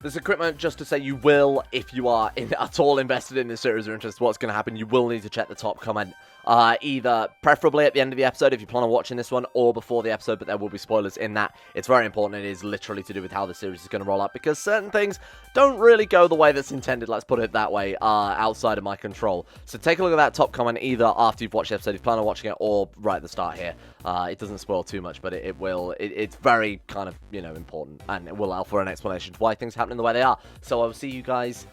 There's a quick moment just to say you will, if you are at all invested in this series or interested in what's going to happen, you will need to check the top comment. Either preferably at the end of the episode if you plan on watching this one, or before the episode, but there will be spoilers in that. It's very important. It is literally to do with how the series is going to roll out, because certain things don't really go the way that's intended, let's put it that way, outside of my control. So take a look at that top comment either after you've watched the episode, if you plan on watching it, or right at the start here. It doesn't spoil too much, but it's very kind of, important, and it will offer an explanation to why things are happening the way they are. So I'll see you guys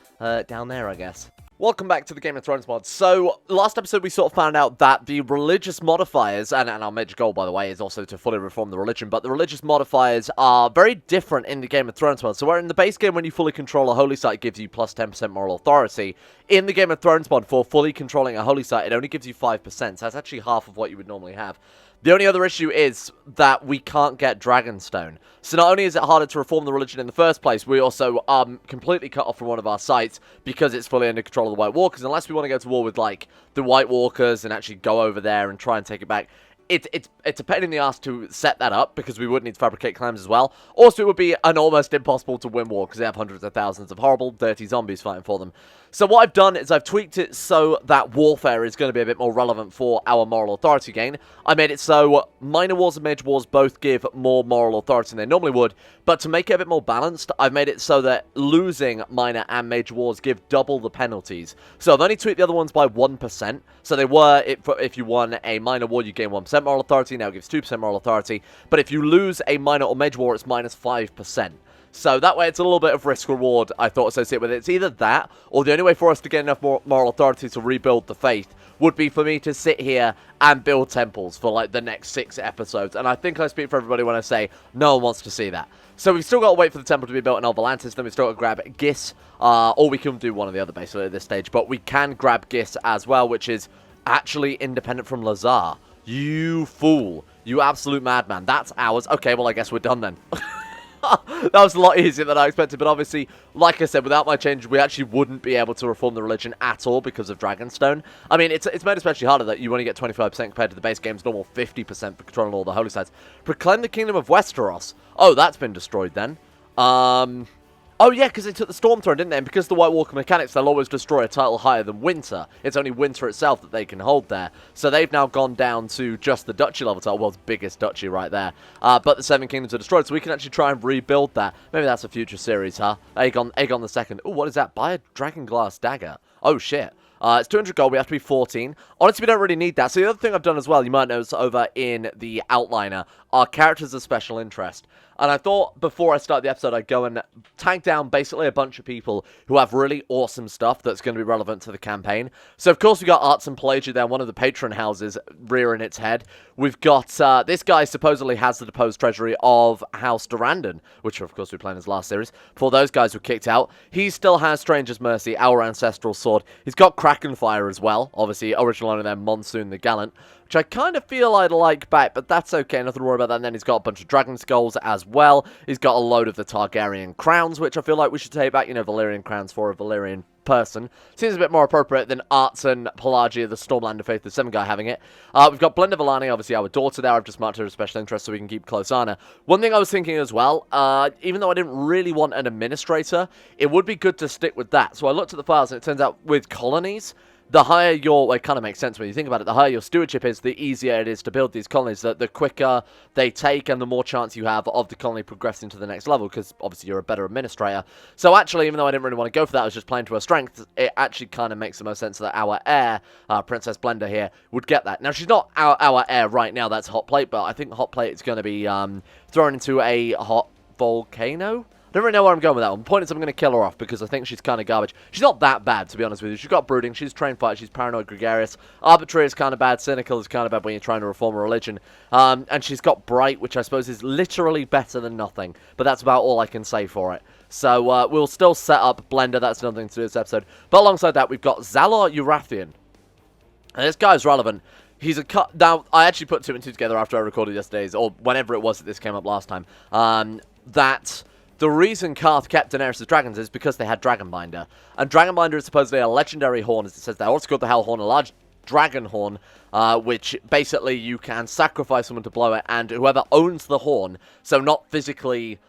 down there, I guess. Welcome back to the Game of Thrones mod. So, last episode we sort of found out that the religious modifiers, and our major goal, by the way, is also to fully reform the religion, but the religious modifiers are very different in the Game of Thrones mod. So, where in the base game, when you fully control a holy site, it gives you plus 10% moral authority. In the Game of Thrones mod, for fully controlling a holy site, it only gives you 5%, so that's actually half of what you would normally have. The only other issue is that we can't get Dragonstone. So not only is it harder to reform the religion in the first place, we also are completely cut off from one of our sites because it's fully under control of the White Walkers. Unless we want to go to war with, like, the White Walkers and actually go over there and try and take it back. It's a pain in the ass to set that up, because we would need to fabricate claims as well. Also, it would be an almost impossible to win war, because they have hundreds of thousands of horrible, dirty zombies fighting for them. So what I've done is I've tweaked it so that warfare is going to be a bit more relevant for our moral authority gain. I made it so minor wars and major wars both give more moral authority than they normally would, but to make it a bit more balanced, I've made it so that losing minor and major wars give double the penalties. So I've only tweaked the other ones by 1%. So they were, if you won a minor war, you gain 1% moral authority. Now it gives 2% moral authority. But if you lose a minor or major war, it's minus 5%. So that way it's a little bit of risk-reward, I thought, associated with it. It's either that, or the only way for us to get enough moral authority to rebuild the faith would be for me to sit here and build temples for, like, the next 6 episodes. And I think I speak for everybody when I say no one wants to see that. So we've still got to wait for the temple to be built in Volantis, then we've still got to grab Gis, or we can do one or the other, basically, at this stage. But we can grab Gis as well, which is actually independent from Lazar. You fool. You absolute madman. That's ours. Okay, well, I guess we're done then. That was a lot easier than I expected, but obviously, like I said, without my change, we actually wouldn't be able to reform the religion at all because of Dragonstone. I mean, it's made especially harder that you only get 25% compared to the base game's normal 50% for controlling all the holy sites. Proclaim the kingdom of Westeros. Oh, that's been destroyed then. Oh, yeah, because they took the Storm Throne, didn't they? And because of the White Walker mechanics, they'll always destroy a title higher than Winter. It's only Winter itself that they can hold there. So they've now gone down to just the Duchy level title, world's biggest Duchy right there. But the Seven Kingdoms are destroyed, so we can actually try and rebuild that. Maybe that's a future series, huh? Aegon II. Oh, what is that? Buy a Dragonglass dagger. Oh, shit. It's 200 gold, we have to be 14. Honestly, we don't really need that. So the other thing I've done as well, you might notice over in the outliner, are characters of special interest. And I thought before I start the episode, I'd go and tag down basically a bunch of people who have really awesome stuff that's going to be relevant to the campaign. So, of course, we got Arts and Pelagia there, one of the patron houses rearing its head. We've got, this guy supposedly has the deposed treasury of House Durandon, which, of course, we played in his last series, before those guys were kicked out. He still has Stranger's Mercy, our ancestral sword. He's got Krakenfire as well, obviously, original owner there, Monsoon the Gallant, which I kind of feel I'd like back, but that's okay, nothing to worry about that. And then he's got a bunch of Dragon Skulls as well. He's got a load of the Targaryen crowns, which I feel like we should take back, Valyrian crowns for a Valyrian person. Seems a bit more appropriate than Arts and Pelagia, the Stormlander Faith, the 7 guy having it. We've got Blenda Villani, obviously our daughter there. I've just marked her as special interest so we can keep close on her. One thing I was thinking as well, even though I didn't really want an administrator, it would be good to stick with that. So I looked at the files and it turns out with colonies, the higher your, well, it kind of makes sense when you think about it, the higher your stewardship is, the easier it is to build these colonies, the quicker they take and the more chance you have of the colony progressing to the next level, because obviously you're a better administrator. So actually, even though I didn't really want to go for that, I was just playing to her strength, it actually kind of makes the most sense that our heir, Princess Blenda here, would get that. Now, she's not our heir right now, that's Hot Plate, but I think Hot Plate is going to be thrown into a hot volcano? I don't really know where I'm going with that one. The point is I'm going to kill her off because I think she's kind of garbage. She's not that bad, to be honest with you. She's got brooding, she's trained fighter, she's paranoid, gregarious. Arbitrary is kind of bad, cynical is kind of bad when you're trying to reform a religion. And she's got bright, which I suppose is literally better than nothing. But that's about all I can say for it. So we'll still set up Blender, that's another thing to do this episode. But alongside that, we've got Zalor Urathian. And this guy's relevant. He's a cut. Now, I actually put 2 and 2 together after I recorded yesterday's, or whenever it was that this came up last time. The reason Karth kept Daenerys' dragons is because they had Dragonbinder. And Dragonbinder is supposedly a legendary horn, as it says there. Also called the Hell Horn, a large dragon horn, which basically you can sacrifice someone to blow it, and whoever owns the horn, so not physically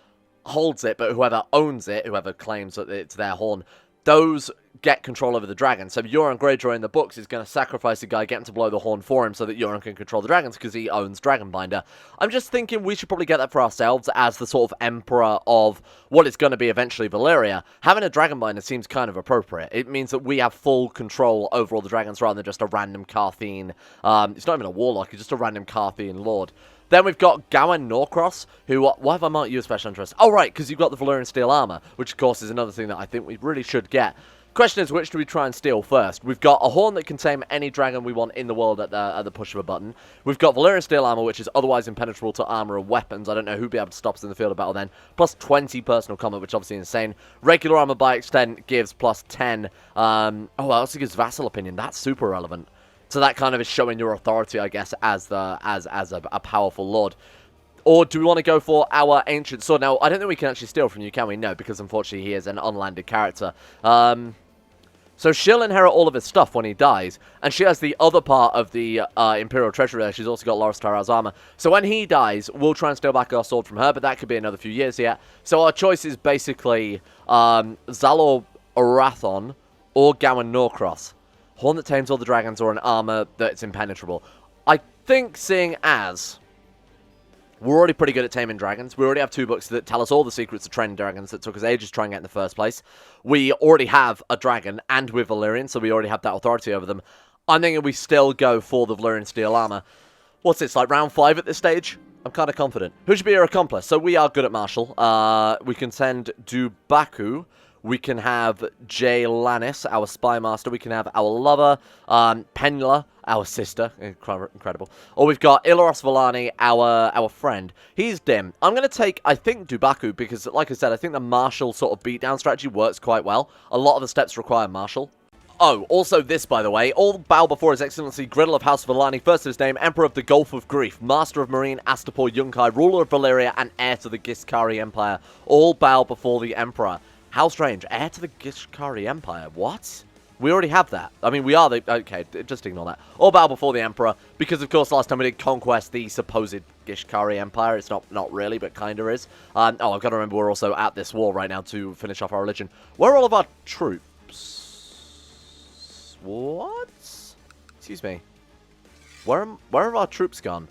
holds it, but whoever owns it, whoever claims that it's their horn, those get control over the dragon. So Euron Greyjoy in the books is going to sacrifice a guy, get him to blow the horn for him so that Euron can control the dragons because he owns Dragonbinder. I'm just thinking we should probably get that for ourselves as the sort of emperor of what is going to be eventually Valyria. Having a Dragonbinder seems kind of appropriate. It means that we have full control over all the dragons rather than just a random Carthene. It's not even a warlock, he's just a random Carthene lord. Then we've got Gawain Norcross, who, why have I marked you as special interest? Oh, right, because you've got the Valyrian steel armor, which, of course, is another thing that I think we really should get. Question is, which do we try and steal first? We've got a horn that can tame any dragon we want in the world at the push of a button. We've got Valyrian steel armor, which is otherwise impenetrable to armor and weapons. I don't know who'd be able to stop us in the field of battle then. Plus 20 personal combat, which is obviously insane. Regular armor by extent gives plus 10. Oh, it also gives vassal opinion. That's super relevant. So that kind of is showing your authority, I guess, as a powerful lord. Or do we want to go for our ancient sword? Now, I don't think we can actually steal from you, can we? No, because unfortunately he is an unlanded character. So she'll inherit all of his stuff when he dies, and she has the other part of the Imperial Treasury there. She's also got Loras Tyrell's armor. So when he dies, we'll try and steal back our sword from her, but that could be another few years yet. So our choice is basically Zalor Arathon or Gawain Norcross. Horn that tames all the dragons or an armor that's impenetrable. I think seeing as we're already pretty good at taming dragons. We already have 2 books that tell us all the secrets of training dragons that took us ages to try and get in the first place. We already have a dragon, and we're Valyrian, so we already have that authority over them. I'm thinking we still go for the Valyrian steel armor. What's this, like round 5 at this stage? I'm kind of confident. Who should be your accomplice? So we are good at martial. We can send Dubaku. We can have Jay Lannis, our spy master. We can have our lover, Penla, our sister. Incredible. Or we've got Iloros Volani, our friend. He's dim. I'm going to take, I think, Dubaku, because, like I said, I think the martial sort of beatdown strategy works quite well. A lot of the steps require martial. Oh, also this, by the way. All bow before His Excellency, Griddle of House Volani, first of his name, Emperor of the Gulf of Grief, Master of Marine, Astapor Yunkai, Ruler of Valyria, and heir to the Giscari Empire. All bow before the Emperor. How strange. Heir to the Giscari Empire. What? We already have that. I mean, we are the... Okay, just ignore that. All bow before the Emperor, because, of course, last time we did conquest the supposed Giscari Empire. It's not really, but kind of is. Oh, I've got to remember we're also at this war right now to finish off our religion. Where are all of our troops? What? Excuse me. Where have our troops gone?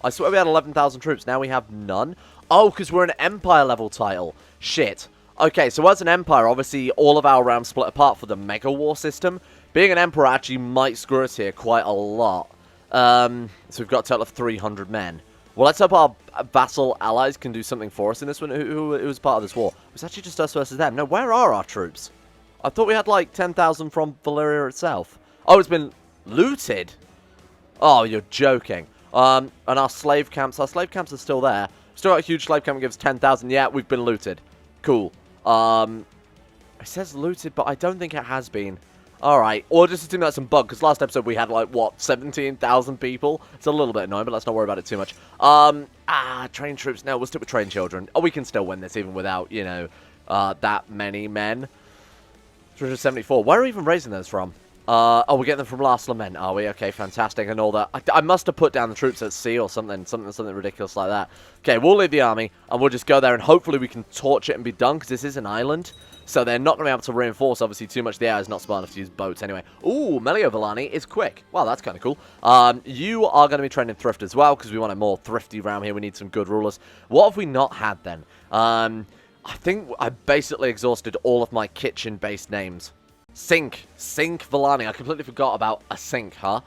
I swear we had 11,000 troops. Now we have none. Oh, because we're an Empire level title. Shit. Okay, so as an Empire, obviously, all of our realms split apart for the Mega War system. Being an Emperor actually might screw us here quite a lot. So we've got a total of 300 men. Well, let's hope our vassal allies can do something for us in this one. Who was part of this war? It was actually just us versus them. No, where are our troops? I thought we had, like, 10,000 from Valyria itself. Oh, it's been looted? Oh, you're joking. And our slave camps are still there. Still got a huge slave camp that gives 10,000. Yeah, we've been looted. Cool. It says looted, but I don't think it has been. Alright, or just assume that's some bug, because last episode we had, like, what, 17,000 people? It's a little bit annoying, but let's not worry about it too much. Trained troops. No, we'll stick with trained children. Oh, we can still win this, even without, you know, that many men. 374. Where are we even raising those from? Oh, we're getting them from Last Lament, are we? Okay, fantastic, and all that. I must have put down the troops at sea or something ridiculous like that. Okay, we'll leave the army, and we'll just go there, and hopefully we can torch it and be done, because this is an island, so they're not going to be able to reinforce, obviously, too much. The air is not smart enough to use boats anyway. Ooh, Melio Volani is quick. Wow, that's kind of cool. You are going to be training Thrift as well, because we want a more thrifty realm here. We need some good rulers. What have we not had, then? I think I basically exhausted all of my kitchen-based names. Sink Volani. I completely forgot about a sink, huh?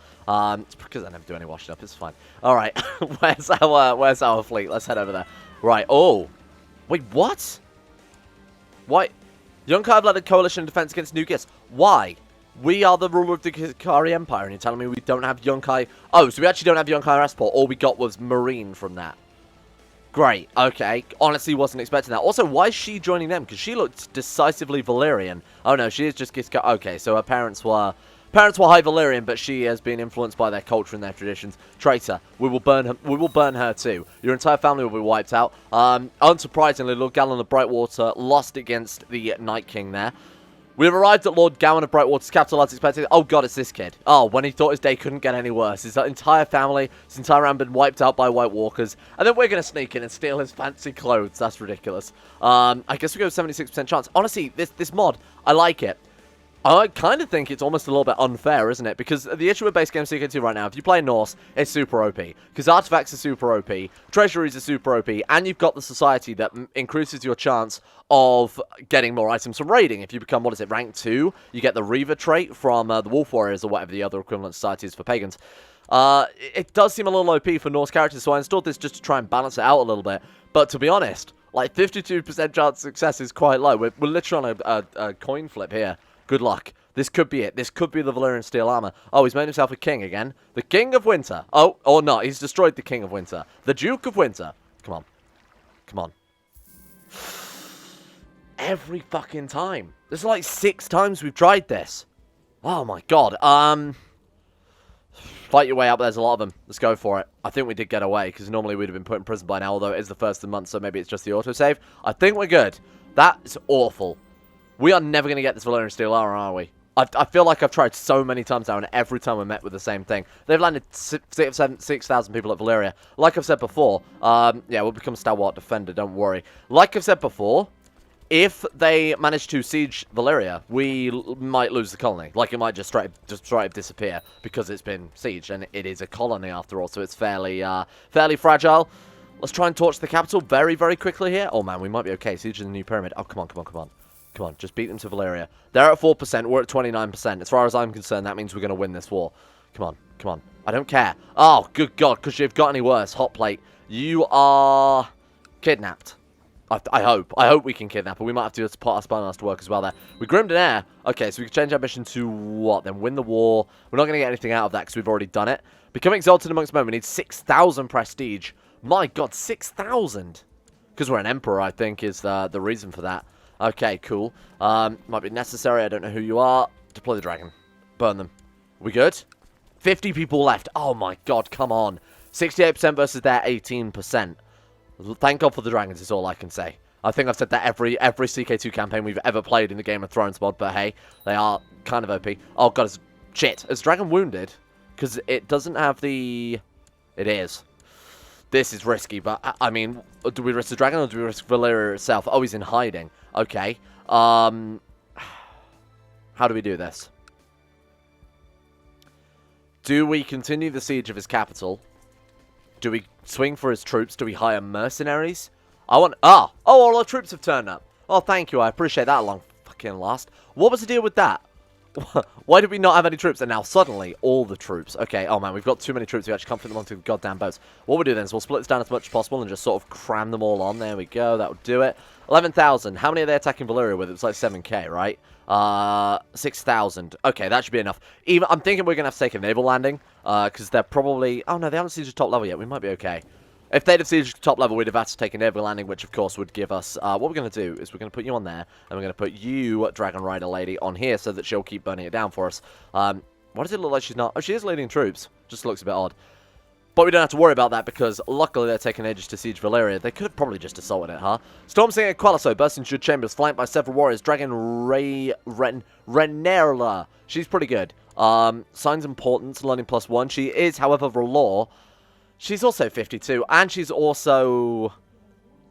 It's because I never do any washing up. It's fine. All right, where's our fleet? Let's head over there. Right. Oh, wait, what? Why? Yunkai have led a coalition in defense against New Gis. Why? We are the ruler of the Giscari Empire, and you're telling me we don't have Yunkai? Oh, so we actually don't have Yunkai Esport. All we got was Marine from that. Great, okay. Honestly, wasn't expecting that. Also, why is she joining them? Because she looked decisively Valyrian. Oh, no, she is just Giscari. Okay, so her parents were High Valyrian, but she has been influenced by their culture and their traditions. Traitor, we will burn her. We will burn her too. Your entire family will be wiped out. Unsurprisingly, Lord Gallon of Brightwater lost against the Night King there. We have arrived at Lord Gowan of Brightwater's capital as expected. Oh god, it's this kid. Oh, when he thought his day couldn't get any worse. His entire family, his entire ram been wiped out by White Walkers. And then we're going to sneak in and steal his fancy clothes. That's ridiculous. I guess we go 76% chance. Honestly, this mod, I like it. I kind of think it's almost a little bit unfair, isn't it? Because the issue with base game CK2 right now, if you play Norse, it's super OP. Because artifacts are super OP, treasuries are super OP, and you've got the society that increases your chance of getting more items from raiding. If you become, what is it, rank 2, you get the Reaver trait from the Wolf Warriors or whatever the other equivalent society is for pagans. It does seem a little OP for Norse characters, so I installed this just to try and balance it out a little bit. But to be honest, like 52% chance of success is quite low. We're literally on a coin flip here. Good luck. This could be it. This could be the Valyrian steel armor. Oh, he's made himself a king again. The King of Winter. Oh, or not. He's destroyed the King of Winter. The Duke of Winter. Come on. Come on. Every fucking time. This is like 6 times we've tried this. Oh my god. Fight your way up. There's a lot of them. Let's go for it. I think we did get away, because normally we'd have been put in prison by now, although it is the first of the month, so maybe it's just the autosave. I think we're good. That's awful. We are never going to get this Valyrian steel armor, are we? I feel like I've tried so many times now, and every time we're met with the same thing. They've landed 6,000 people at Valyria. Like I've said before, yeah, we'll become stalwart defender, don't worry. Like I've said before, if they manage to siege Valyria, we might lose the colony. Like, it might just straight up disappear, because it's been sieged, and it is a colony after all, so it's fairly fragile. Let's try and torch the capital very, very quickly here. Oh man, we might be okay. Siege of the new pyramid. Oh, come on, come on, come on. Come on, just beat them to Valyria. They're at 4%, we're at 29%. As far as I'm concerned, that means we're going to win this war. Come on, come on. I don't care. Oh, good God, because you've got any worse. Hot plate. You are kidnapped. I hope. I hope we can kidnap her. We might have to just put our spy master work as well there. We groomed an heir. Okay, so we can change our mission to what? Then win the war. We're not going to get anything out of that because we've already done it. Become exalted amongst men. We need 6,000 prestige. My God, 6,000. Because we're an emperor, I think, is the reason for that. Okay, cool. Might be necessary. I don't know who you are. Deploy the dragon. Burn them. We good? 50 people left. Oh my God, come on. 68% versus their 18%. Thank God for the dragons is all I can say. I think I've said that every CK2 campaign we've ever played in the Game of Thrones mod, but hey, they are kind of OP. Oh God, shit. Is dragon wounded? Because it doesn't have the... It is. This is risky, but, I mean, do we risk the dragon or do we risk Valyria itself? Oh, he's in hiding. Okay. How do we do this? Do we continue the siege of his capital? Do we swing for his troops? Do we hire mercenaries? I want... Oh, all our troops have turned up. Oh, thank you. I appreciate that long fucking last. What was the deal with that? Why did we not have any troops? And now suddenly, all the troops. Okay, oh man, we've got too many troops. We actually can't fit them onto the goddamn boats. What we'll do then is we'll split this down as much as possible and just sort of cram them all on. There we go. That would do it. 11,000. How many are they attacking Valyria with? It was like 7k, right? 6,000. Okay, that should be enough. I'm thinking we're going to have to take a naval landing. Because they're probably... Oh no, they haven't sieged top level yet. We might be okay. If they'd have sieged top level, we'd have had to take a naval landing, which of course would give us... what we're going to do is we're going to put you on there, and we're going to put you, Dragon Rider Lady, on here so that she'll keep burning it down for us. Why does it look like she's not... Oh, she is leading troops. Just looks a bit odd. But we don't have to worry about that because luckily they're taking ages to siege Valyria. They could have probably just assaulted it, huh? Storm Singer at Qualiso bursts into your chambers, flanked by several warriors. Dragon Renerla. She's pretty good. Signs importance, learning +1. She is, however, R'hllor. She's also 52, and she's also...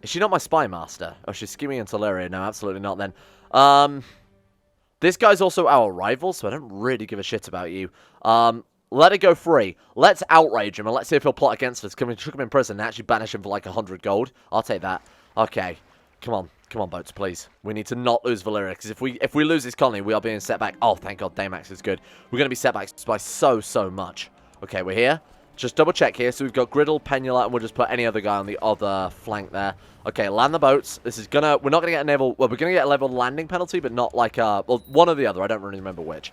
Is she not my spy master? Oh, she's scheming in Valyria. No, absolutely not then. This guy's also our rival, so I don't really give a shit about you. Let it go free. Let's outrage him, and let's see if he'll plot against us. Can we chuck him in prison and actually banish him for like 100 gold? I'll take that. Okay. Come on. Come on, boats, please. We need to not lose Valyria, because if we lose this colony, we are being set back. Oh, thank God, Daymax is good. We're going to be set back by so much. Okay, we're here. Just double check here. So we've got Griddle, Penula, and we'll just put any other guy on the other flank there. Okay, land the boats. This is gonna... We're not going to get a naval... Well, we're going to get a level landing penalty, but not like a... Well, one or the other. I don't really remember which.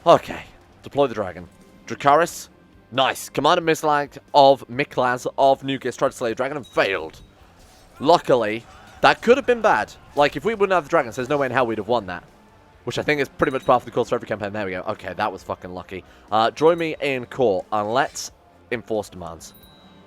Okay. Deploy the dragon. Dracarys. Nice. Commander Mislaz of Nugis tried to slay a dragon and failed. Luckily, that could have been bad. Like, if we wouldn't have the dragons, there's no way in hell we'd have won that. Which I think is pretty much part of the course for every campaign. There we go. Okay, that was fucking lucky. Join me in court and let's enforce demands.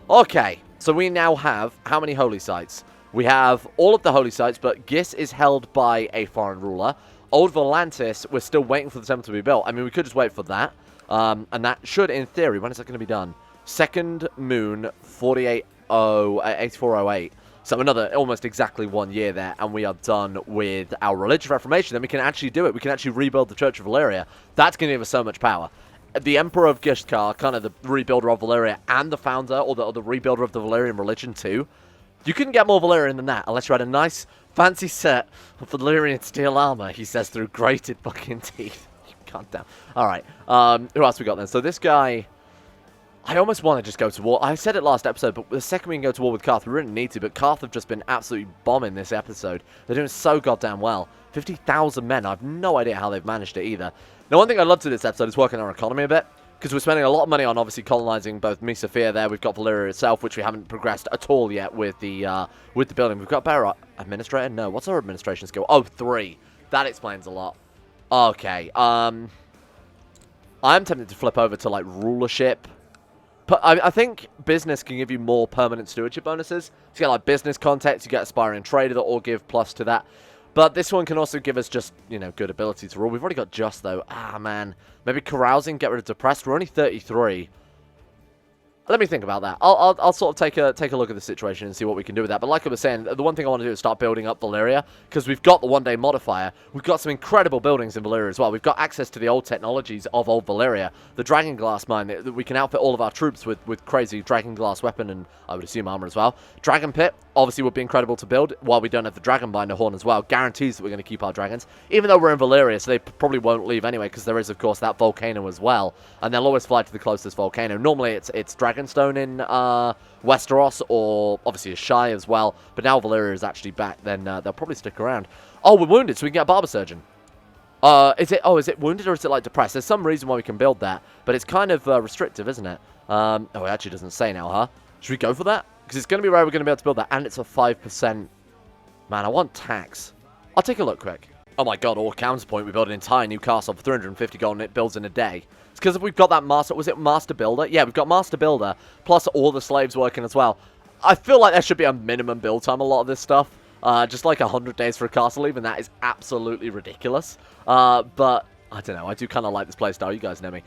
Okay, so we now have how many holy sites? We have all of the holy sites, but Gis is held by a foreign ruler. Old Volantis, we're still waiting for the temple to be built. I mean, we could just wait for that. And that should, in theory, when is that going to be done? Second moon, 8408. So another almost exactly 1 year there, and we are done with our religious reformation. Then we can actually do it. We can actually rebuild the Church of Valyria. That's going to give us so much power. The Emperor of Gishtkar, kind of the rebuilder of Valyria, and the founder, or the rebuilder of the Valyrian religion too. You couldn't get more Valyrian than that, unless you had a nice, fancy set of Valyrian steel armor, he says through grated fucking teeth. Goddamn. Alright, who else we got then? So this guy... I almost want to just go to war. I said it last episode, but the second we can go to war with Karth, we really need to. But Karth have just been absolutely bombing this episode. They're doing so goddamn well. 50,000 men. I have no idea how they've managed it either. Now, one thing I love to this episode is working on our economy a bit. Because we're spending a lot of money on, obviously, colonizing both Misafir there. We've got Valyria itself, which we haven't progressed at all yet with the building. We've got better administrator? No. What's our administration skill? Oh, 3. That explains a lot. Okay. I'm tempted to flip over to, like, rulership. But I think business can give you more permanent stewardship bonuses. So you get like business contacts, you get aspiring trader that all give plus to that. But this one can also give us just, you know, good ability to rule. We've already got just though. Ah, man. Maybe carousing, get rid of depressed. We're only 33. Let me think about that. I'll sort of take a look at the situation and see what we can do with that. But like I was saying, the one thing I want to do is start building up Valyria, because we've got the one-day modifier. We've got some incredible buildings in Valyria as well. We've got access to the old technologies of old Valyria. The dragon glass mine, that we can outfit all of our troops with crazy dragon glass weapon and I would assume armor as well. Dragon pit, obviously would be incredible to build, while we don't have the dragon binder horn as well. Guarantees that we're going to keep our dragons, even though we're in Valyria, so they probably won't leave anyway, because there is, of course, that volcano as well. And they'll always fly to the closest volcano. Normally it's Dragonstone in Westeros, or obviously a Shy as well. But now Valyria is actually back, then they'll probably stick around. Oh, we're wounded, so we can get a barber surgeon. Is it wounded or is it like depressed? There's some reason why we can build that, but it's kind of restrictive, isn't it? Oh, it actually doesn't say now, huh? Should we go for that? Because it's going to be rare we're going to be able to build that, and it's a 5%. Man, I want tax. I'll take a look quick. Oh my god, or counterpoint, we built an entire new castle for 350 gold and it builds in a day. It's because we've got that master, was it master builder? Yeah, we've got master builder, plus all the slaves working as well. I feel like there should be a minimum build time, a lot of this stuff. Just like 100 days for a castle, even that is absolutely ridiculous. But, I don't know, I do kind of like this playstyle, you guys know me.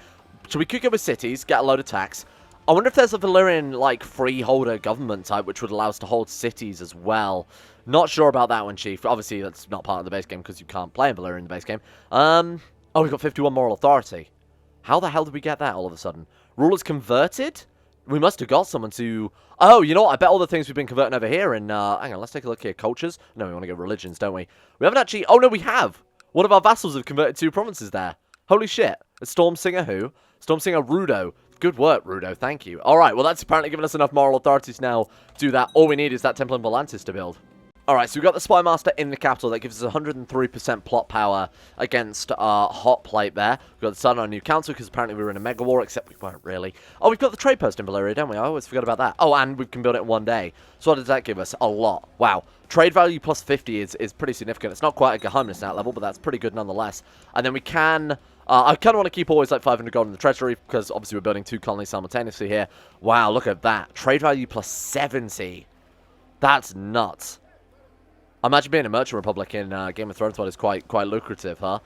So we could go with cities, get a load of tax. I wonder if there's a Valyrian, like, freeholder government type, which would allow us to hold cities as well. Not sure about that one, Chief. Obviously, that's not part of the base game, because you can't play in Valyria in the base game. Oh, we've got 51 moral authority. How the hell did we get that all of a sudden? Rulers converted? We must have got someone to... Oh, you know what? I bet all the things we've been converting over here in... hang on, let's take a look here. Cultures? No, we want to go religions, don't we? We haven't actually... Oh, no, we have! One of our vassals have converted 2 provinces there. Holy shit. A Stormsinger who? Stormsinger Rudo. Good work, Rudo. Thank you. Alright, well, that's apparently given us enough moral authority to now do that. All we need is that Temple in Volantis to build. Alright, so we've got the Spy Master in the capital. That gives us 103% plot power against our hot plate there. We've got the start on a new council, because apparently we were in a mega war, except we weren't really. Oh, we've got the trade post in Valyria, don't we? I always forgot about that. Oh, and we can build it in 1 day. So what does that give us? A lot. Wow. Trade value plus 50 is pretty significant. It's not quite a Geheimnis at level, but that's pretty good nonetheless. And then we can... I kind of want to keep always like 500 gold in the treasury, because obviously we're building 2 colonies simultaneously here. Wow, look at that. Trade value plus 70. That's nuts. Imagine being a merchant republic in Game of Thrones is quite lucrative, huh?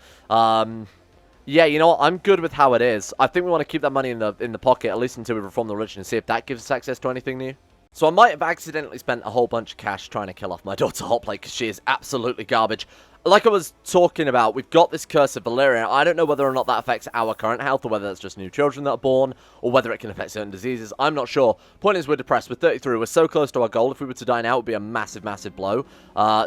Yeah, you know what? I'm good with how it is. I think we want to keep that money in the pocket, at least until we reform the religion, and see if that gives us access to anything new. So I might have accidentally spent a whole bunch of cash trying to kill off my daughter Hotplate, because she is absolutely garbage. Like I was talking about, we've got this curse of Valyria. I don't know whether or not that affects our current health, or whether that's just new children that are born, or whether it can affect certain diseases. I'm not sure. Point is, we're depressed. We're 33. We're so close to our goal. If we were to die now, it would be a massive, massive blow.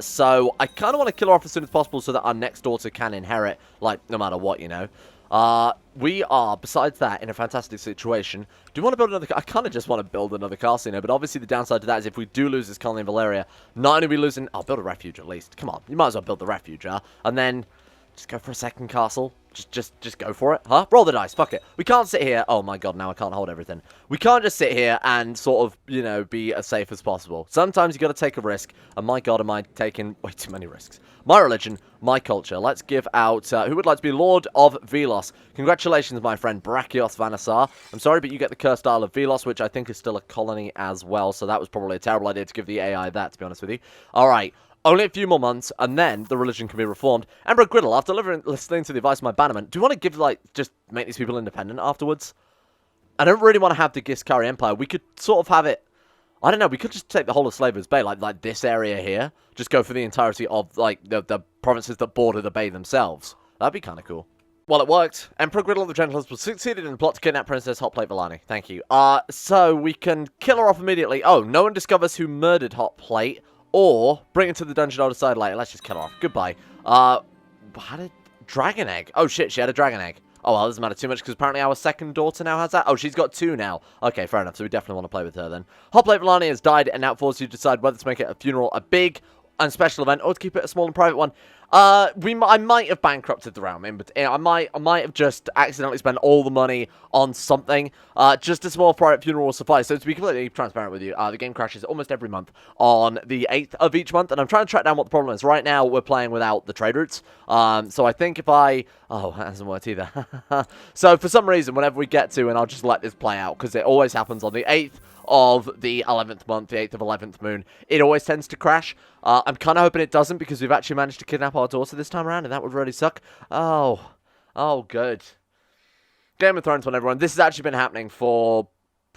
So I kind of want to kill her off as soon as possible so that our next daughter can inherit, like, no matter what, you know. We are, besides that, in a fantastic situation. Do you want to build another... I kind of just want to build another castle, you know, but obviously the downside to that is if we do lose this colony in Valyria, not only are we losing... I'll build a refuge at least. Come on, you might as well build the refuge, huh? And then just go for a second castle. Just go for it, huh? Roll the dice, fuck it. We can't sit here... Oh my god, now I can't hold everything. We can't just sit here and sort of, you know, be as safe as possible. Sometimes you got to take a risk, and my god, am I taking way too many risks. My religion, my culture. Let's give out... who would like to be Lord of Velos? Congratulations, my friend, Brachios Vanessar. I'm sorry, but you get the Cursed Isle of Velos, which I think is still a colony as well, so that was probably a terrible idea to give the AI that, to be honest with you. Alright. Only a few more months, and then the religion can be reformed. Emperor Griddle, after listening to the advice of my bannerman, do you want to give, like, just make these people independent afterwards? I don't really want to have the Giscari Empire. We could sort of have it, I don't know, we could just take the whole of Slaver's Bay, like this area here. Just go for the entirety of, like, the provinces that border the bay themselves. That'd be kind of cool. Well, it worked. Emperor Griddle of the Gentlers was succeeded in the plot to kidnap Princess Hotplate Vallani. Thank you. So we can kill her off immediately. Oh, no one discovers who murdered Hotplate, or bring her to the dungeon I'll decide later. Let's just kill her off. Goodbye. Had a dragon egg. Oh, shit, she had a dragon egg. Oh, well, it doesn't matter too much, because apparently our second daughter now has that. Oh, she's got 2 now. Okay, fair enough, so we definitely want to play with her then. Hotplate Vallani has died, and now it forces you to decide whether to make it a funeral, a big and special event, or to keep it a small and private one. I might have bankrupted the realm, but I might have just accidentally spent all the money on something. Just a small private funeral will suffice. So to be completely transparent with you, the game crashes almost every month on the 8th of each month, and I'm trying to track down what the problem is. Right now, we're playing without the trade routes. So I think if I... Oh, that hasn't worked either. So for some reason, whenever we get to, and I'll just let this play out, because it always happens on the 8th of the 11th month, the 8th of 11th moon, it always tends to crash. I'm kind of hoping it doesn't, because we've actually managed to kidnap our daughter this time around, and that would really suck. Oh, good. Game of Thrones one, everyone. This has actually been happening for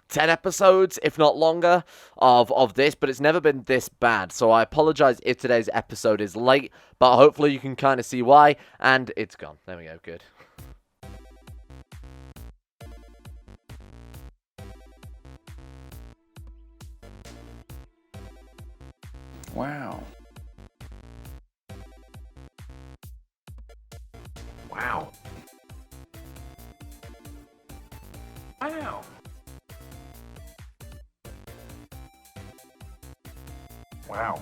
10 episodes, if not longer, of this, but it's never been this bad, so I apologize if today's episode is late, but hopefully you can kind of see why, and it's gone. There we go, good. Wow. Wow. Wow. Wow.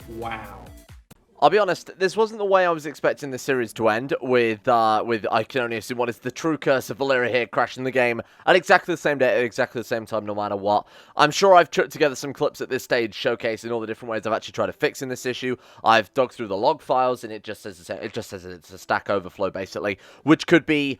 Wow. I'll be honest, this wasn't the way I was expecting the series to end, with I can only assume what is the true curse of Valyria here crashing the game at exactly the same day, at exactly the same time, no matter what. I'm sure I've put together some clips at this stage showcasing all the different ways I've actually tried to fix in this issue. I've dug through the log files, and it just says it's a stack overflow, basically, which could be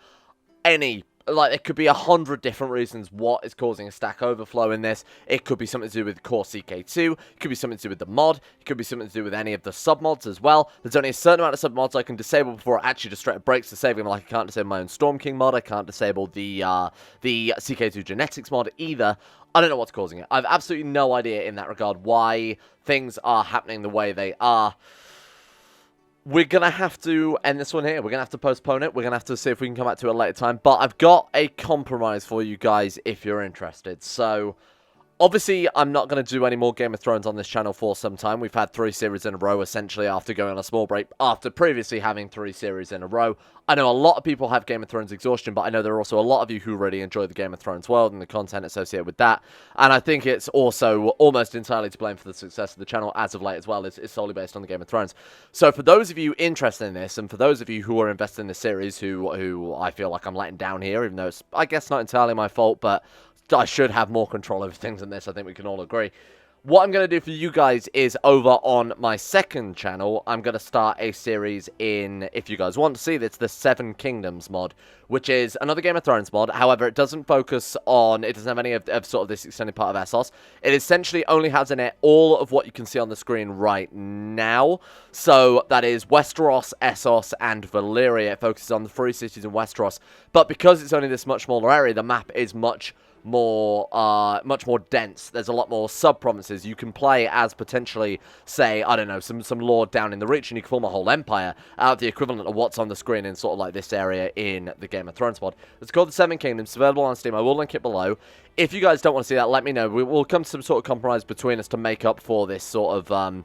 any... Like, it could be 100 different reasons what is causing a stack overflow in this. It could be something to do with core CK2. It could be something to do with the mod. It could be something to do with any of the submods as well. There's only a certain amount of submods I can disable before it actually just straight breaks the saving. Like, I can't disable my own Storm King mod. I can't disable the CK2 genetics mod either. I don't know what's causing it. I've absolutely no idea in that regard why things are happening the way they are. We're going to have to end this one here. We're going to have to postpone it. We're going to have to see if we can come back to it a later time. But I've got a compromise for you guys if you're interested. So, obviously, I'm not going to do any more Game of Thrones on this channel for some time. We've had 3 series in a row, essentially, after going on a small break, after previously having 3 series in a row. I know a lot of people have Game of Thrones exhaustion, but I know there are also a lot of you who really enjoy the Game of Thrones world and the content associated with that. And I think it's also almost entirely to blame for the success of the channel as of late as well. It's solely based on the Game of Thrones. So for those of you interested in this, and for those of you who are invested in this series, who I feel like I'm letting down here, even though it's, I guess, not entirely my fault, but I should have more control over things than this. I think we can all agree. What I'm going to do for you guys is over on my second channel, I'm going to start a series in, if you guys want to see this, the Seven Kingdoms mod, which is another Game of Thrones mod. However, it doesn't focus on, it doesn't have any of sort of this extended part of Essos. It essentially only has in it all of what you can see on the screen right now. So that is Westeros, Essos, and Valyria. It focuses on the 3 cities in Westeros. But because it's only this much smaller area, the map is much more dense. There's a lot more sub-provinces. You can play as potentially, say, I don't know, some lord down in the Reach, and you can form a whole empire out of the equivalent of what's on the screen in sort of like this area in the Game of Thrones mod. It's called the Seven Kingdoms. It's available on Steam. I will link it below. If you guys don't want to see that, let me know. We'll come to some sort of compromise between us to make up for this sort of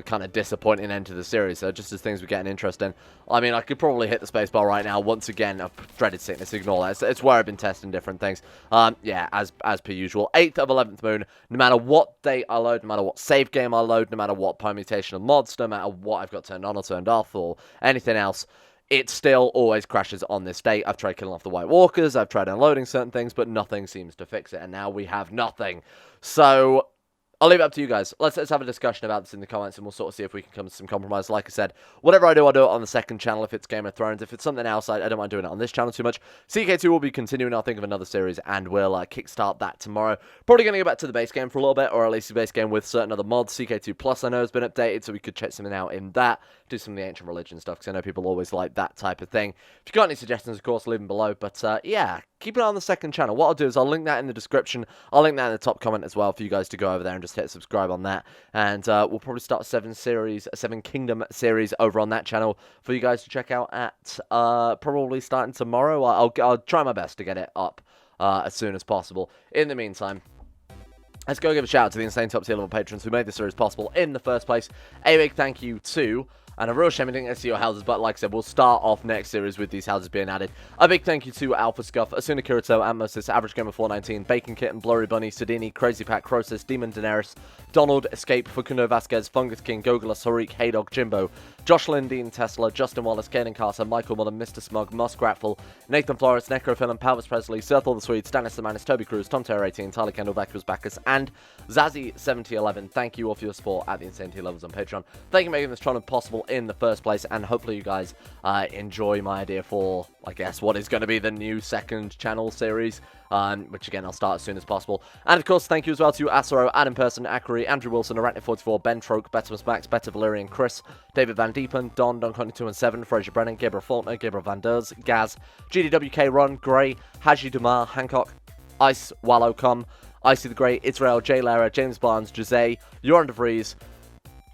kind of disappointing end to the series. So just as things were getting interesting, I mean, I could probably hit the spacebar right now. Once again, I've dreaded sickness. Ignore that. It's where I've been testing different things. Yeah, as per usual. 8th of 11th moon. No matter what date I load, no matter what save game I load, no matter what permutation of mods, no matter what I've got turned on or turned off or anything else, it still always crashes on this date. I've tried killing off the White Walkers. I've tried unloading certain things, but nothing seems to fix it. And now we have nothing. So I'll leave it up to you guys. Let's have a discussion about this in the comments, and we'll sort of see if we can come to some compromise. Like I said, whatever I do, I'll do it on the second channel if it's Game of Thrones. If it's something else, I don't mind doing it on this channel too much. CK2 will be continuing, I'll think of another series, and we'll kickstart that tomorrow. Probably going to go back to the base game for a little bit, or at least the base game with certain other mods. CK2 Plus, I know, has been updated, so we could check something out in that. Do some of the ancient religion stuff, because I know people always like that type of thing. If you've got any suggestions, of course, leave them below. But, yeah, keep an eye on the second channel. What I'll do is I'll link that in the description. I'll link that in the top comment as well for you guys to go over there and just hit subscribe on that. And we'll probably start a Seven Kingdom series over on that channel for you guys to check out at probably starting tomorrow. I'll try my best to get it up as soon as possible. In the meantime, let's go give a shout out to the insane top tier level patrons who made this series possible in the first place. A big thank you to... And a real shame I didn't get to see your houses, but like I said, we'll start off next series with these houses being added. A big thank you to Alpha Scuff, Asuna Kirito, Atmosis, Average Gamer 419, Bacon Kitten, Blurry Bunny, Sudini, Crazy Pat, Crosis, Demon Daenerys, Donald, Escape, Facundo Vasquez, Fungus King, Gogula, Harik, Haydog, Jimbo, Josh Lindeen, Tesla, Justin Wallace, Kaden Carter, Michael Mullen, Mr. Smug, Muskratful, Nathan Flores, Necrophilm, Palvis Presley, Serthal the Swede, Stannis the Manis, Toby Cruz, Tom Terror 18, Tyler Kendall, Vecus Bacchus, and Zazzy7011. Thank you all for your support at the insane tier levels on Patreon. Thank you for making this channel possible in the first place. And hopefully you guys enjoy my idea for, I guess, what is going to be the new second channel series, which again, I'll start as soon as possible. And of course, thank you as well to Asaro, Adam Person, Akari, Andrew Wilson, Arachnid44, Ben Troke, Betimus Max, Better Valyrian, Chris, David Van Diepen, Don, Don22 and 7, Fraser Brennan, Gabriel Faulkner, Gabriel Van Ders, Gaz, GDWK, Ron, Gray, Haji Dumar, Hancock, Ice, Wallow, Cum, Icy the Great, Israel, Jay Lara, James Barnes, Jose, Joran de Vries,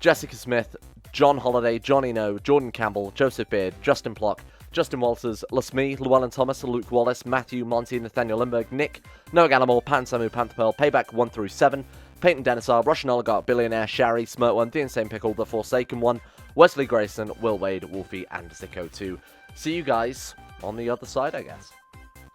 Jessica Smith, John Holiday, Johnny No, Jordan Campbell, Joseph Beard, Justin Plock, Justin Walters, Lusme, Llewellyn Thomas, Luke Wallace, Matthew, Monty, Nathaniel Lindbergh, Nick, Noah Gallimore, Pan Samu, Panther Pearl, Payback 1 through 7, Peyton Denisar, Russian Oligarch, Billionaire, Shari, Smirt 1, The Insane Pickle, The Forsaken One, Wesley Grayson, Will Wade, Wolfie, and CK2. See you guys on the other side, I guess.